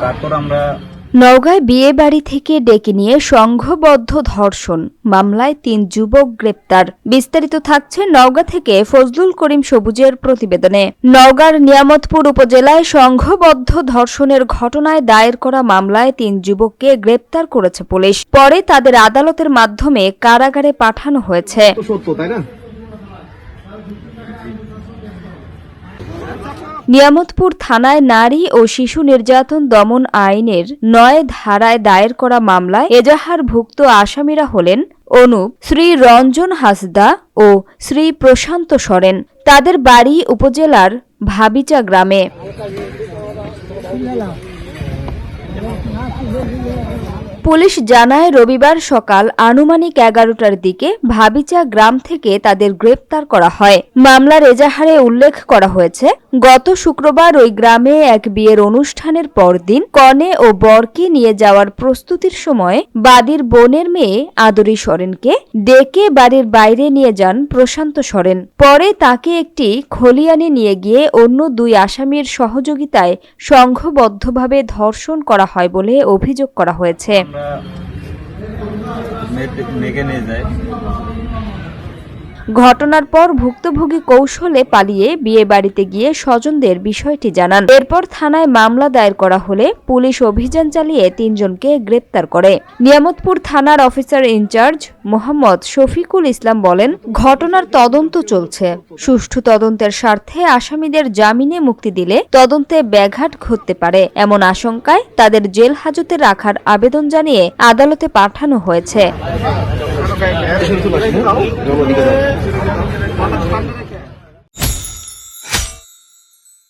তারপর আমরা নওগাঁয় বিয়ে বাড়ি থেকে ডেকে নিয়ে সংঘবদ্ধ ধর্ষণ মামলায় ৩ যুবক গ্রেপ্তার। বিস্তারিত থাকছে নওগাঁ থেকে ফজলুল করিম সবুজের প্রতিবেদনে। নওগাঁর নিয়ামতপুর উপজেলায় সংঘবদ্ধ ধর্ষণের ঘটনায় দায়ের করা মামলায় ৩ যুবককে গ্রেপ্তার করেছে পুলিশ। পরে তাদের আদালতের মাধ্যমে কারাগারে পাঠানো হয়েছে। নিয়ামতপুর থানায় নারী ও শিশু নির্যাতন দমন আইনের ৯ ধারায় দায়ের করা মামলায় এজাহারভুক্ত আসামিরা হলেন অনুপ, শ্রী রঞ্জন হাসদা ও শ্রী প্রশান্ত সরেন। তাদের বাড়ি উপজেলার ভাবিচা গ্রামে। পুলিশ জানায়, রবিবার সকাল আনুমানিক ১১টার দিকে ভাবিচা গ্রাম থেকে তাদের গ্রেপ্তার করা হয়। মামলার এজাহারে উল্লেখ করা হয়েছে, গত শুক্রবার ওই গ্রামে এক বিয়ের অনুষ্ঠানের পরদিন কনে ও বরকে নিয়ে যাওয়ার প্রস্তুতির সময় বাদীর বোনের মেয়ে আদরি সরেনকে ডেকে বাড়ির বাইরে নিয়ে যান প্রশান্ত সরেন। পরে তাকে একটি খলিয়ানে নিয়ে গিয়ে অন্য ২ আসামির সহযোগিতায় সংঘবদ্ধভাবে ধর্ষণ করা হয় বলে অভিযোগ করা হয়েছে। ঘটনার পর ভুক্তভোগী কৌশলে পালিয়ে বিয়ে বাড়িতে গিয়ে স্বজনদের বিষয়টি জানান। এরপর থানায় মামলা দায়ের করা হলে পুলিশ অভিযান চালিয়ে ৩ জনকে গ্রেপ্তার করে। নিয়ামতপুর থানার অফিসার ইনচার্জ মোহাম্মদ শফিকুল ইসলাম বলেন, ঘটনার তদন্ত চলছে। সুষ্ঠু তদন্তের স্বার্থে আসামিদের জামিনে মুক্তি দিলে তদন্তে ব্যাঘাত ঘটতে পারে এমন আশঙ্কায় তাদের জেল হাজতে রাখার আবেদন জানিয়ে আদালতে পাঠানো হয়েছে।